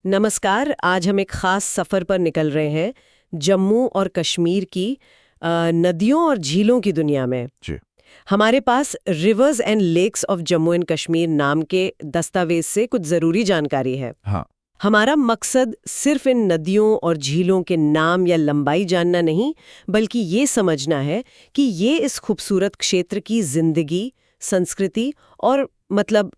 नमस्कार। आज हम एक खास सफर पर निकल रहे हैं जम्मू और कश्मीर की नदियों और झीलों की दुनिया में। जी। हमारे पास rivers and lakes of Jammu and Kashmir नाम के दस्तावेज से कुछ जरूरी जानकारी है। हाँ। हमारा मकसद सिर्फ इन नदियों और झीलों के नाम या लंबाई जानना नहीं, बल्कि ये समझना है कि ये इस खूबसूरत क्षेत्र की जिंदगी, संस्कृति और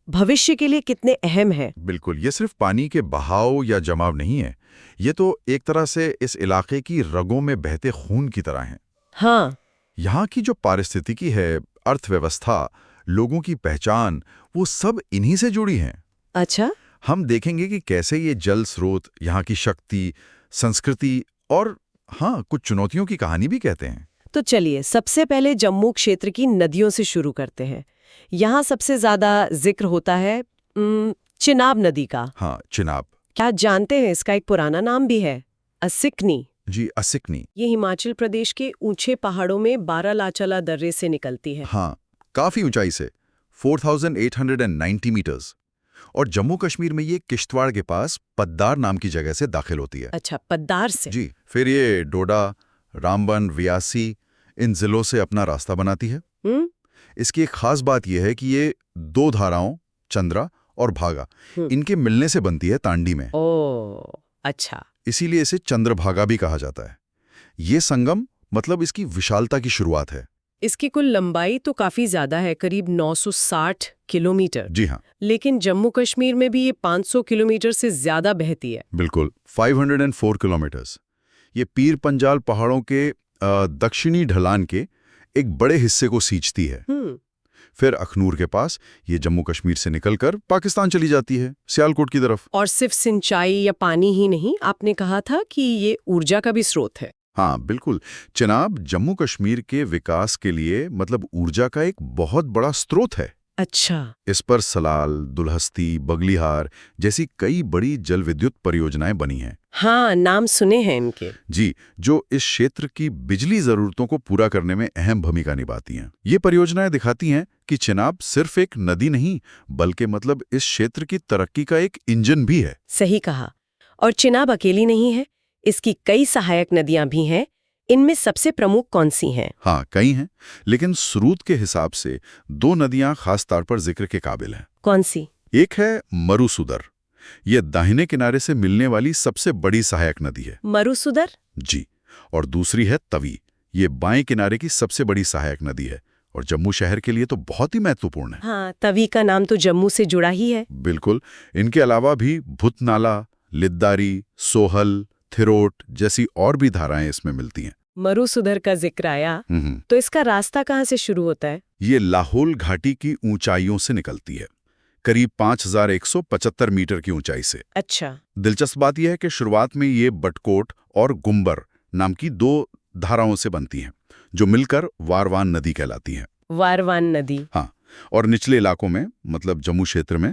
भविष्य के लिए कितने अहम है। बिल्कुल, ये सिर्फ पानी के बहाव या जमाव नहीं है। ये तो एक तरह से इस इलाके की रगों में बहते खून की तरह है। हाँ। यहाँ की जो पारिस्थितिकी है, अर्थव्यवस्था, लोगों की पहचान, वो सब इन्हीं से जुड़ी हैं। अच्छा। हम देखेंगे कि कैसे ये जल स्रोत यहाँ की शक्ति, संस्कृति और हाँ, कुछ चुनौतियों की कहानी भी कहते हैं। तो चलिए सबसे पहले जम्मू क्षेत्र की नदियों से शुरू करते हैं। यहाँ सबसे ज्यादा जिक्र होता है चिनाब नदी का। हाँ, चिनाब। क्या आप जानते हैं इसका एक पुराना नाम भी है, असिकनी। जी, असिकनी। ये हिमाचल प्रदेश के ऊंचे पहाड़ों में बारालाचाला दर्रे से निकलती है। हाँ, काफी ऊंचाई से 4890 मीटर्स। और जम्मू कश्मीर में ये किश्तवाड़ के पास पद्दार नाम की जगह से दाखिल होती है। अच्छा, पद्दार से। जी, फिर ये डोडा, रामबन, रियासी इन जिलों से अपना रास्ता बनाती है। इसकी एक खास बात यह है कि ये दो धाराओं, चंद्रा और भागा, इनके मिलने से बनती है तांडी में। ओह, अच्छा। इसीलिए इसे चंद्रभागा भी कहा जाता है। ये संगम मतलब इसकी विशालता की शुरुआत है। इसकी कुल लंबाई तो काफी ज्यादा है, करीब 960 किलोमीटर। जी हाँ। लेकिन जम्मू कश्मीर में भी ये 500 किलोमीटर से ज्यादा बहती है। बिल्कुल, 504 किलोमीटर्स। ये पीर पंजाल पहाड़ों के दक्षिणी ढलान के एक बड़े हिस्से को सींचती है। फिर अखनूर के पास ये जम्मू कश्मीर से निकलकर पाकिस्तान चली जाती है, सियालकोट की तरफ। और सिर्फ सिंचाई या पानी ही नहीं, आपने कहा था कि ये ऊर्जा का भी स्रोत है। हाँ बिल्कुल, चिनाब जम्मू कश्मीर के विकास के लिए मतलब ऊर्जा का एक बहुत बड़ा स्रोत है। अच्छा। इस पर सलाल, दुल्हस्ती, बगलिहार जैसी कई बड़ी जल विद्युत परियोजनाएं बनी हैं। हाँ, नाम सुने हैं इनके। जी, जो इस क्षेत्र की बिजली जरूरतों को पूरा करने में अहम भूमिका निभाती हैं। ये परियोजनाएं दिखाती हैं कि चिनाब सिर्फ एक नदी नहीं, बल्कि मतलब इस क्षेत्र की तरक्की का एक इंजन भी है। सही कहा। और चिनाब अकेली नहीं है, इसकी कई सहायक नदियां भी हैं। इनमें सबसे प्रमुख कौन सी हैं? हाँ, कई हैं, लेकिन स्रोत के हिसाब से दो नदियां खास तौर पर जिक्र के काबिल हैं। कौन सी? एक है मरुसुदर। ये दाहिने किनारे से मिलने वाली सबसे बड़ी सहायक नदी है। मरुसुदर? जी। और दूसरी है तवी। ये बाएं किनारे की सबसे बड़ी सहायक नदी है और जम्मू शहर के लिए तो बहुत ही महत्वपूर्ण है। हाँ, तवी का नाम तो जम्मू से जुड़ा ही है। बिल्कुल। इनके अलावा भी भुतनाला, लिद्दारी, सोहल, थिरोट जैसी और भी धाराएं इसमें मिलती हैं। मरुसुदर का जिक्र आया, तो इसका रास्ता कहाँ से शुरू होता है? ये लाहौल घाटी की ऊंचाइयों से निकलती है, करीब 5175 मीटर की ऊंचाई से। अच्छा। दिलचस्प बात यह है कि शुरुआत में ये बटकोट और गुम्बर नाम की दो धाराओं से बनती हैं, जो मिलकर वारवान नदी कहलाती हैं। वारवान नदी? हाँ। और निचले इलाकों में मतलब जम्मू क्षेत्र में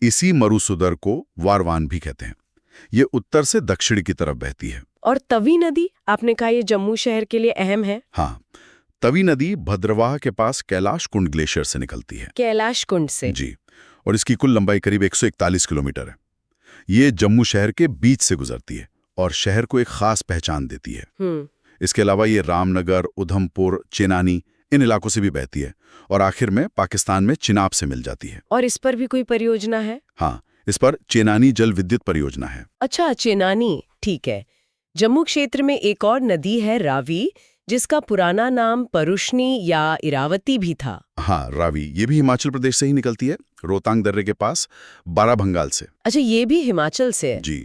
इसी मरुसुदर को वारवान भी कहते हैं। ये उत्तर से दक्षिण की तरफ बहती है। और तवी नदी, आपने कहा ये जम्मू शहर के लिए अहम है। हाँ, तवी नदी भद्रवाह के पास कैलाश कुंड ग्लेशियर से निकलती है। कैलाश कुंड से? जी। और इसकी कुल लंबाई करीब 141 किलोमीटर है। ये जम्मू शहर के बीच से गुजरती है और शहर को एक खास पहचान देती है। इसके अलावा ये रामनगर, उधमपुर, चेनानी इन इलाकों से भी बहती है और आखिर में पाकिस्तान में चिनाब से मिल जाती है। और इस पर भी कोई परियोजना है? हाँ, इस पर चेनानी जल विद्युत परियोजना है। अच्छा, चेनानी, ठीक है। जम्मू क्षेत्र में एक और नदी है, रावी, जिसका पुराना नाम परुष्णी या इरावती भी था। हाँ, रावी, ये भी हिमाचल प्रदेश से ही निकलती है, रोहतांग दर्रे के पास, बाराभंगाल से। अच्छा, ये भी हिमाचल से है? जी।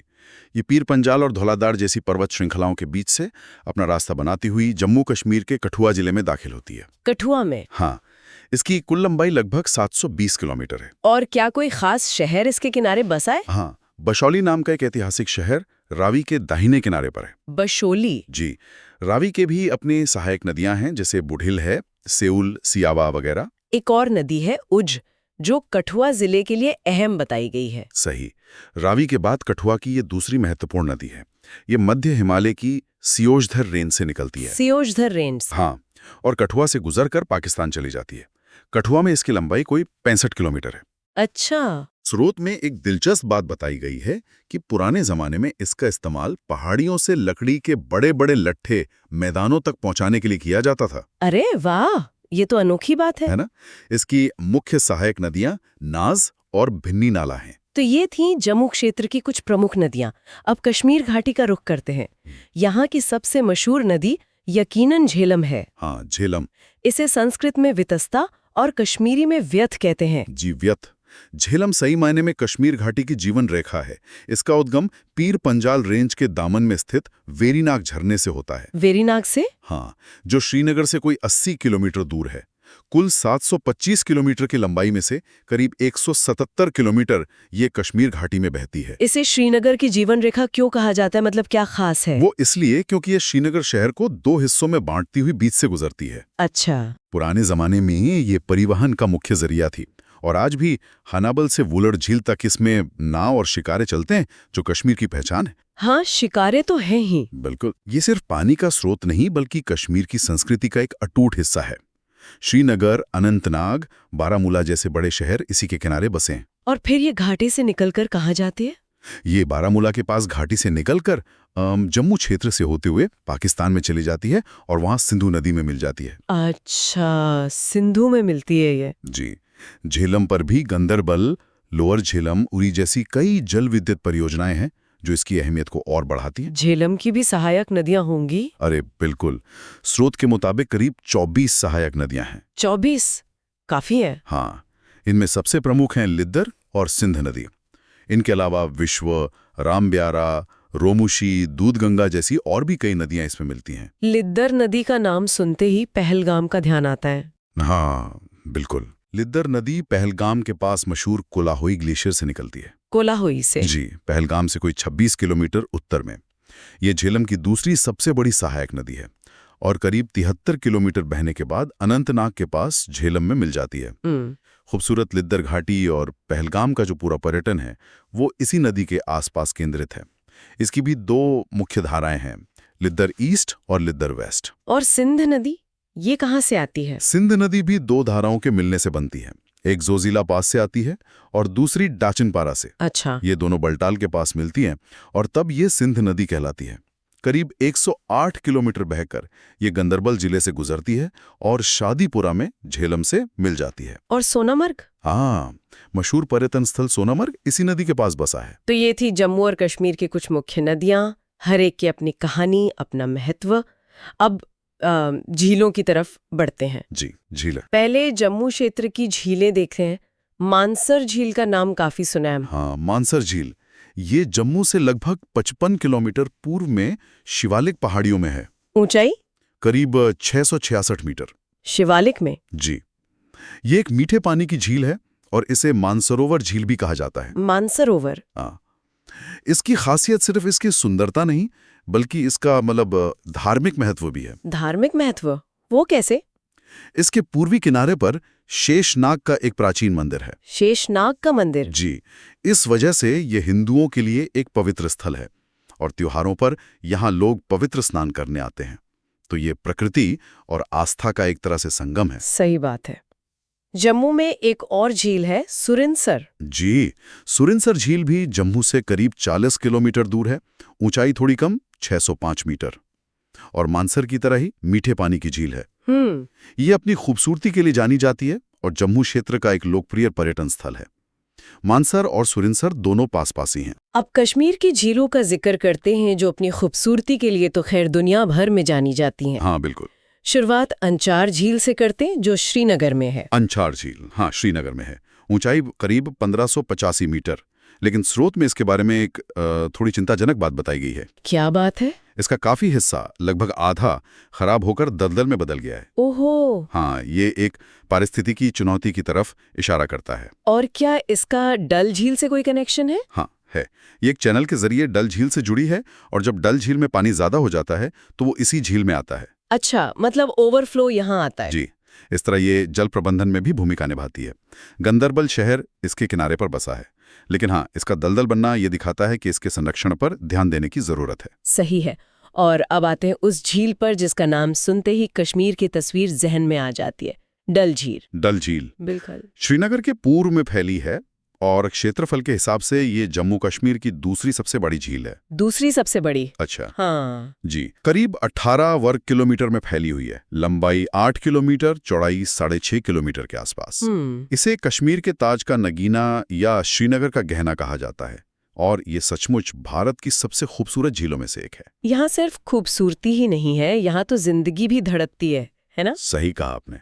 ये पीर पंजाल और धौलाधार जैसी पर्वत श्रृंखलाओं के बीच से अपना रास्ता बनाती हुई जम्मू कश्मीर के कठुआ जिले में दाखिल होती है। कठुआ में? हाँ। इसकी कुल लंबाई लगभग 720 किलोमीटर है। और क्या कोई खास शहर इसके किनारे बसा है? हाँ, बशौली नाम का एक ऐतिहासिक शहर रावी के दाहिने किनारे पर है। बशोली? जी। रावी के भी अपनी सहायक नदियां हैं, जैसे बुढ़िल है, सेउल, सियावा वगैरह। एक और नदी है उज, जो कठुआ जिले के लिए अहम बताई गई है। सही। रावी के बाद कठुआ की ये दूसरी महत्वपूर्ण नदी है। ये मध्य हिमालय की सियोजधर रेंज से निकलती है। सियोजधर रेंज? हाँ, और कठुआ से गुजरकर पाकिस्तान चली जाती है। कठुआ में इसकी लंबाई कोई 65 किलोमीटर है। अच्छा। स्रोत में एक दिलचस्प बात बताई गई है कि पुराने जमाने में इसका इस्तेमाल पहाड़ियों से लकड़ी के बड़े बड़े लट्ठे मैदानों तक पहुंचाने के लिए किया जाता था। अरे वाह, ये तो अनोखी बात है। है ना? इसकी मुख्य सहायक नदियां नाज और भिन्नी नाला हैं। तो ये थी जम्मू क्षेत्र की कुछ प्रमुख नदियां। अब कश्मीर घाटी का रुख करते हैं। यहाँ की सबसे मशहूर नदी यकीनन झेलम है। हाँ, झेलम। इसे संस्कृत में वितस्ता और कश्मीरी में व्यथ कहते हैं। जी, व्यथ। झेलम सही मायने में कश्मीर घाटी की जीवन रेखा है। इसका उद्गम पीर पंजाल रेंज के दामन में स्थित वेरीनाग झरने से होता है। वेरीनाग से? हाँ, जो श्रीनगर से कोई 80 किलोमीटर दूर है। कुल 725 किलोमीटर की लंबाई में से करीब 177 किलोमीटर ये कश्मीर घाटी में बहती है। इसे श्रीनगर की जीवन रेखा क्यों कहा जाता है? मतलब क्या खास है? वो इसलिए क्योंकि ये श्रीनगर शहर को 2 हिस्सों में बांटती हुई बीच से गुजरती है। अच्छा। पुराने जमाने में ये परिवहन का मुख्य जरिया थी और आज भी हनाबल से वुलर झील तक इसमें नाव और शिकारे चलते हैं, जो कश्मीर की पहचान है। हाँ, शिकारे तो हैं ही। बिल्कुल। ये सिर्फ पानी का स्रोत नहीं बल्कि कश्मीर की संस्कृति का एक अटूट हिस्सा है। श्रीनगर, अनंतनाग, बारामूला जैसे बड़े शहर इसी के किनारे बसे हैं। और फिर ये घाटी से निकलकर कहाँ जाती है? ये बारामूला के पास घाटी से निकलकर जम्मू क्षेत्र से होते हुए पाकिस्तान में चली जाती है और वहां सिंधु नदी में मिल जाती है। अच्छा, सिंधु में मिलती है ये। जी। झेलम पर भी गंदरबल, लोअर झेलम, उरी जैसी कई जल विद्युत परियोजनाएं हैं जो इसकी अहमियत को और बढ़ाती हैं। झेलम की भी सहायक नदियां होंगी? अरे बिल्कुल। स्रोत के मुताबिक करीब 24 सहायक नदियां हैं। 24? काफी है। हाँ, इनमें सबसे प्रमुख हैं लिद्दर और सिंध नदी। इनके अलावा विश्व, रामब्यारा, रोमुशी, दूधगंगा जैसी और भी कई नदियां इसमें मिलती हैं। लिद्दर नदी का नाम सुनते ही पहलगाम का ध्यान आता है। हाँ, बिल्कुल। लिद्दर नदी पहलगाम के पास मशहूर कोलाहोई ग्लेशियर से निकलती है। कोलाहोई से? जी, पहलगाम से कोई 26 किलोमीटर उत्तर में। ये झेलम की दूसरी सबसे बड़ी सहायक नदी है और करीब 73 किलोमीटर बहने के बाद अनंतनाग के पास झेलम में मिल जाती है। खूबसूरत लिद्दर घाटी और पहलगाम का जो पूरा पर्यटन है वो इसी नदी के आसपास केंद्रित है। इसकी भी 2 मुख्य धाराएं हैं, लिद्दर ईस्ट और लिद्दर वेस्ट। और सिंध नदी, ये कहाँ से आती है? सिंध नदी भी 2 धाराओं के मिलने से बनती है। एक जोजिला पास से आती है और दूसरी डाचनपारा से। अच्छा। ये दोनों बल्टाल के पास मिलती हैं और तब ये सिंध नदी कहलाती है। करीब 108 किलोमीटर बहकर ये गंदरबल जिले से गुजरती है और शादीपुरा में झेलम से मिल जाती है। और सोनामर्ग? हाँ, मशहूर पर्यटन स्थल सोनामर्ग इसी नदी के पास बसा है। तो ये थी जम्मू और कश्मीर की कुछ मुख्य नदियां, हर एक की अपनी कहानी, अपना महत्व। अब झीलों की तरफ बढ़ते हैं। जी, झीलें। पहले जम्मू क्षेत्र की झीलें देखते हैं। मानसर झील का नाम काफी सुना है। हाँ, मानसर झील ये जम्मू से लगभग 55 किलोमीटर पूर्व में शिवालिक पहाड़ियों में है। ऊंचाई? करीब 666 मीटर। शिवालिक में? जी। ये एक मीठे पानी की झील है और इसे मानसरोवर झील भी कहा जाता है। मानसरोवर? हाँ। इसकी खासियत सिर्फ इसकी सुंदरता नहीं बल्कि इसका धार्मिक महत्व भी है। धार्मिक महत्व? वो कैसे? इसके पूर्वी किनारे पर शेषनाग का एक प्राचीन मंदिर है। शेषनाग का मंदिर? जी। इस वजह से ये हिंदुओं के लिए एक पवित्र स्थल है और त्योहारों पर यहाँ लोग पवित्र स्नान करने आते हैं। तो ये प्रकृति और आस्था का एक तरह से संगम है। सही बात है। जम्मू में एक और झील है, सुरिनसर। जी, सुरिनसर झील भी जम्मू से करीब 40 किलोमीटर दूर है। ऊंचाई थोड़ी कम, 605 मीटर। और मानसर की तरह ही मीठे पानी की झील है। ये अपनी खूबसूरती के लिए जानी जाती है और जम्मू क्षेत्र का एक लोकप्रिय पर्यटन स्थल है। मानसर और सुरिनसर दोनों पास पास ही हैं। अब कश्मीर की झीलों का जिक्र करते हैं जो अपनी खूबसूरती के लिए तो खैर दुनिया भर में जानी जाती हैं। हाँ, बिल्कुल। शुरुआत अंचार झील से करते हैं जो श्रीनगर में है। अंचार झील, हाँ, श्रीनगर में है। ऊंचाई करीब 1585 मीटर। लेकिन स्रोत में इसके बारे में एक थोड़ी चिंताजनक बात बताई गई है। क्या बात है? इसका काफी हिस्सा, लगभग आधा, खराब होकर दलदल में बदल गया है। ओहो। हाँ, ये एक पारिस्थितिकी चुनौती की तरफ इशारा करता है। और क्या इसका डल झील से कोई कनेक्शन है? हाँ, है। ये एक चैनल के जरिए डल झील से जुड़ी है और जब डल झील में पानी ज्यादा हो जाता है तो वो इसी झील में आता है। अच्छा, मतलब ओवरफ्लो यहाँ आता है। जी। इस तरह ये जल प्रबंधन में भी भूमिका निभाती है। गंदरबल शहर इसके किनारे पर बसा है, लेकिन हाँ, इसका दलदल बनना ये दिखाता है कि इसके संरक्षण पर ध्यान देने की जरूरत है। सही है। और अब आते हैं उस झील पर जिसका नाम सुनते ही कश्मीर की तस्वीर जहन में आ जाती है, डल झील। डल झील बिल्कुल। श्रीनगर के पूर्व में फैली है और क्षेत्रफल के हिसाब से ये जम्मू कश्मीर की दूसरी सबसे बड़ी झील है। दूसरी सबसे बड़ी? अच्छा। हाँ जी, करीब 18 वर्ग किलोमीटर में फैली हुई है। लंबाई 8 किलोमीटर, चौड़ाई 6.5 किलोमीटर के आसपास। इसे कश्मीर के ताज का नगीना या श्रीनगर का गहना कहा जाता है और ये सचमुच भारत की सबसे खूबसूरत झीलों में से एक है। यहाँ सिर्फ खूबसूरती ही नहीं है, यहाँ तो जिंदगी भी धड़कती है ना? सही कहा आपने।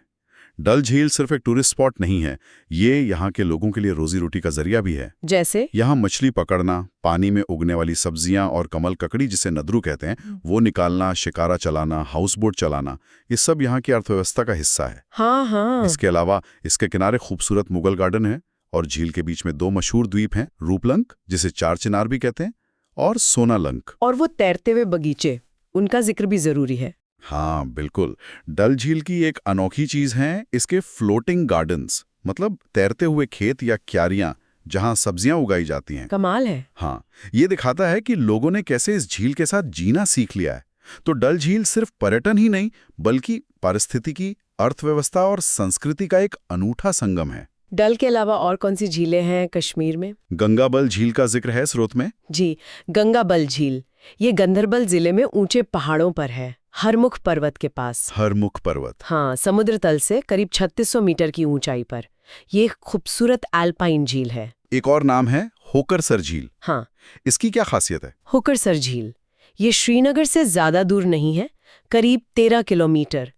डल झील सिर्फ एक टूरिस्ट स्पॉट नहीं है, ये यहाँ के लोगों के लिए रोजी रोटी का जरिया भी है। जैसे? यहाँ मछली पकड़ना, पानी में उगने वाली सब्जियां और कमल ककड़ी जिसे नदरू कहते हैं वो निकालना, शिकारा चलाना, हाउस बोट चलाना, ये सब यहाँ की अर्थव्यवस्था का हिस्सा है। हाँ। इसके अलावा इसके किनारे खूबसूरत मुगल गार्डन है और झील के बीच में 2 मशहूर द्वीप हैं, रूपलंक जिसे चार चिनार भी कहते हैं और सोनालंक। और वो तैरते हुए बगीचे, उनका जिक्र भी जरूरी है। हाँ बिल्कुल। डल झील की एक अनोखी चीज है इसके फ्लोटिंग गार्डन्स, मतलब तैरते हुए खेत या क्यारियां जहां सब्जियां उगाई जाती हैं। कमाल है। हाँ, ये दिखाता है कि लोगों ने कैसे इस झील के साथ जीना सीख लिया है। तो डल झील सिर्फ पर्यटन ही नहीं बल्कि पारिस्थितिकी, अर्थव्यवस्था और संस्कृति का एक अनूठा संगम है। डल के अलावा और कौन सी झीलें हैं कश्मीर में? गंगाबल झील का जिक्र है स्रोत में। जी, गंगाबल झील ये गंदरबल जिले में ऊंचे पहाड़ों पर है, हरमुख पर्वत के पास। हरमुख पर्वत? हाँ, समुद्र तल से करीब 3600 मीटर की ऊंचाई पर ये एक खूबसूरत एल्पाइन झील है। एक और नाम है होकरसर झील। हाँ। इसकी क्या खासियत है? होकरसर झील ये श्रीनगर से ज्यादा दूर नहीं है, करीब 13 किलोमीटर।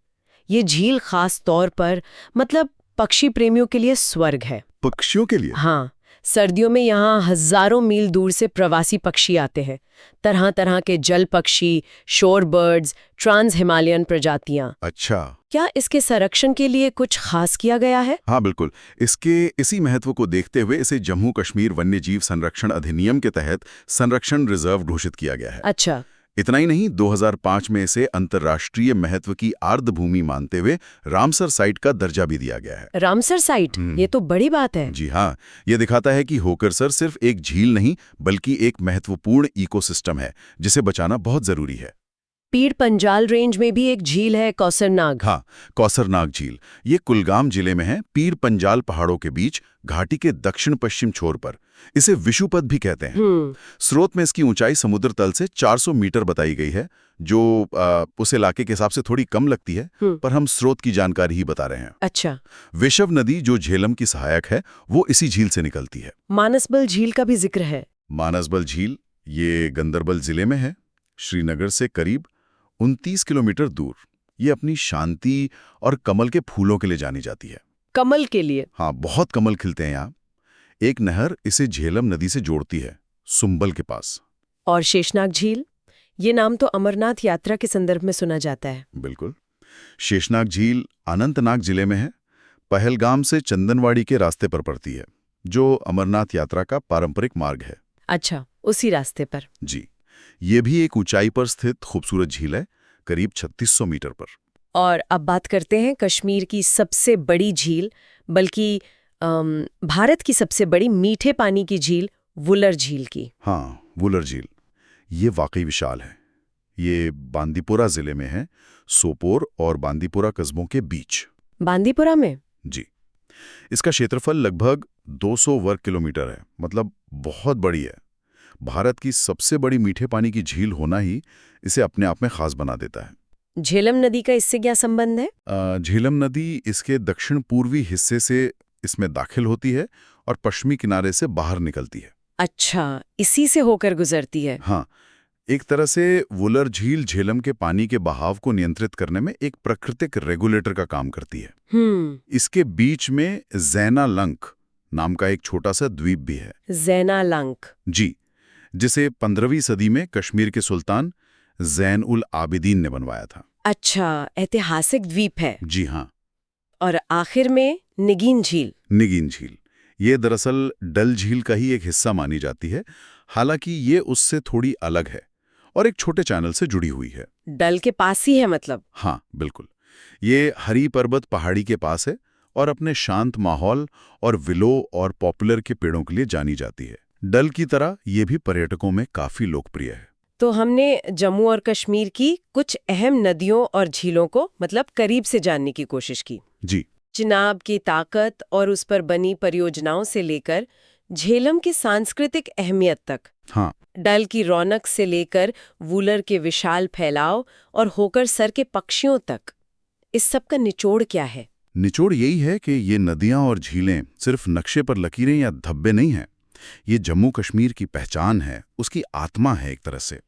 ये झील खास तौर पर मतलब पक्षी प्रेमियों के लिए स्वर्ग है। पक्षियों के लिए? हाँ, सर्दियों में यहाँ हजारों मील दूर से प्रवासी पक्षी आते हैं। तरह तरह के जल पक्षी, शोर बर्ड्स, ट्रांस हिमालयन प्रजातियां। अच्छा। क्या इसके संरक्षण के लिए कुछ खास किया गया है? हाँ बिल्कुल। इसके इसी महत्व को देखते हुए इसे जम्मू कश्मीर वन्यजीव संरक्षण अधिनियम के तहत संरक्षण रिजर्व घोषित किया गया है। अच्छा। इतना ही नहीं, 2005 में इसे अंतर्राष्ट्रीय महत्व की आर्द्र भूमि मानते हुए रामसर साइट का दर्जा भी दिया गया है। रामसर साइट, ये तो बड़ी बात है। जी हाँ, ये दिखाता है कि होकरसर सिर्फ एक झील नहीं बल्कि एक महत्वपूर्ण इकोसिस्टम है जिसे बचाना बहुत जरूरी है। पीर पंजाल रेंज में भी एक झील है, कौसरनाग। हाँ, कौसरनाग झील ये कुलगाम जिले में है, पीर पंजाल पहाड़ों के बीच घाटी के दक्षिण पश्चिम छोर पर। इसे विषुपथ भी कहते हैं। स्रोत में इसकी ऊंचाई समुद्र तल से 400 मीटर बताई गई है, जो उस इलाके के हिसाब से थोड़ी कम लगती है, पर हम स्रोत की जानकारी ही बता रहे हैं। अच्छा। विशव नदी जो झेलम की सहायक है वो इसी झील से निकलती है। मानसबल झील का भी जिक्र है। मानसबल झील ये गंदरबल जिले में है, श्रीनगर से करीब 29 किलोमीटर दूर। ये अपनी शांति और कमल के फूलों के लिए जानी जाती है। कमल के लिए? हाँ, बहुत कमल खिलते हैं यहाँ। एक नहर इसे झेलम नदी से जोड़ती है, सुंबल के पास। और शेषनाग झील, ये नाम तो अमरनाथ यात्रा के संदर्भ में सुना जाता है। बिल्कुल। शेषनाग झील अनंतनाग जिले में है, पहलगाम से चंदनवाड़ी के रास्ते पर पड़ती है, जो अमरनाथ यात्रा का पारंपरिक मार्ग है। अच्छा, उसी रास्ते पर? जी। ये भी एक ऊंचाई पर स्थित खूबसूरत झील है, करीब 3600 मीटर पर। और अब बात करते हैं कश्मीर की सबसे बड़ी झील, बल्कि भारत की सबसे बड़ी मीठे पानी की झील वुलर झील की। हाँ, वुलर झील ये वाकई विशाल है। ये बांदीपुरा जिले में है, सोपोर और बांदीपुरा कस्बों के बीच। बांदीपुरा में? जी। इसका क्षेत्रफल लगभग 200 वर्ग किलोमीटर है, मतलब बहुत बड़ी है। भारत की सबसे बड़ी मीठे पानी की झील होना ही इसे अपने आप में खास बना देता है। झेलम नदी का इससे क्या संबंध है? झेलम नदी इसके दक्षिण पूर्वी हिस्से से इसमें दाखिल होती है और पश्चिमी किनारे से बाहर निकलती है। अच्छा, इसी से होकर गुजरती है। हाँ, एक तरह से वुलर झील झेलम के पानी के बहाव को नियंत्रित करने में एक प्राकृतिक रेगुलेटर का काम करती है। इसके बीच में ज़ैनालंक नाम का एक छोटा सा द्वीप भी है। ज़ैनालंक? जी, जिसे 15वीं सदी में कश्मीर के सुल्तान ज़ैन उल आबिदीन ने बनवाया था। अच्छा, ऐतिहासिक द्वीप है। जी हाँ। और आखिर में निगीन झील। निगीन झील ये दरअसल डल झील का ही एक हिस्सा मानी जाती है, हालांकि ये उससे थोड़ी अलग है और एक छोटे चैनल से जुड़ी हुई है। डल के पास ही है मतलब? हाँ बिल्कुल। ये हरी पर्वत पहाड़ी के पास है और अपने शांत माहौल और विलो और पॉपुलर के पेड़ों के लिए जानी जाती है। डल की तरह ये भी पर्यटकों में काफी लोकप्रिय है। तो हमने जम्मू और कश्मीर की कुछ अहम नदियों और झीलों को मतलब करीब से जानने की कोशिश की। जी। चिनाब की ताकत और उस पर बनी परियोजनाओं से लेकर झेलम की सांस्कृतिक अहमियत तक, हाँ, डल की रौनक से लेकर वूलर के विशाल फैलाव और होकर सर के पक्षियों तक, इस सब का निचोड़ क्या है? निचोड़ यही है कि ये नदियां और झीलें सिर्फ नक्शे पर लकीरें या धब्बे नहीं हैं। ये जम्मू कश्मीर की पहचान है, उसकी आत्मा है एक तरह से।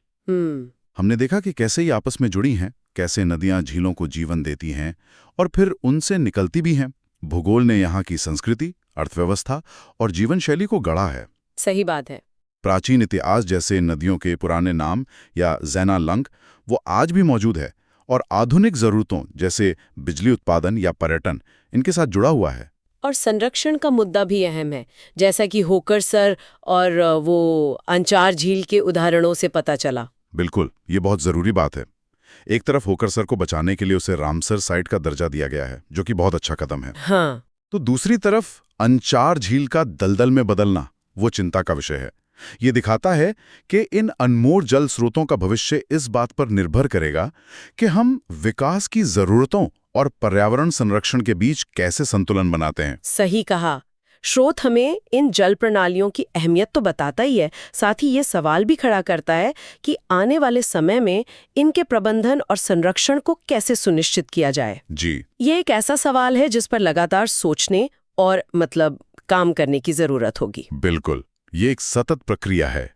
हमने देखा कि कैसे ये आपस में जुड़ी हैं, कैसे नदियां झीलों को जीवन देती हैं और फिर उनसे निकलती भी हैं। भूगोल ने यहाँ की संस्कृति, अर्थव्यवस्था और जीवन शैली को गढ़ा है। सही बात है। प्राचीन इतिहास जैसे नदियों के पुराने नाम या ज़ैना लंग वो आज भी मौजूद है और आधुनिक ज़रूरतों जैसे बिजली उत्पादन या पर्यटन इनके साथ जुड़ा हुआ है। और संरक्षण का मुद्दा भी अहम है, जैसा कि होकर सर और वो अंचार झील के उदाहरणों से पता चला। बिल्कुल, ये बहुत ज़रूरी बात है। एक तरफ होकरसर को बचाने के लिए उसे रामसर साइट का दर्जा दिया गया है, जो कि बहुत अच्छा कदम है। हाँ। तो दूसरी तरफ अंचार झील का दलदल में बदलना वो चिंता का विषय है। ये दिखाता है कि इन अनमोल जल स्रोतों का भविष्य इस बात पर निर्भर करेगा कि हम विकास की जरूरतों और पर्यावरण संरक्षण के बीच कैसे संतुलन बनाते हैं। सही कहा। स्रोत हमें इन जल प्रणालियों की अहमियत तो बताता ही है, साथ ही ये सवाल भी खड़ा करता है कि आने वाले समय में इनके प्रबंधन और संरक्षण को कैसे सुनिश्चित किया जाए। जी, ये एक ऐसा सवाल है जिस पर लगातार सोचने और काम करने की जरूरत होगी। बिल्कुल, ये एक सतत प्रक्रिया है।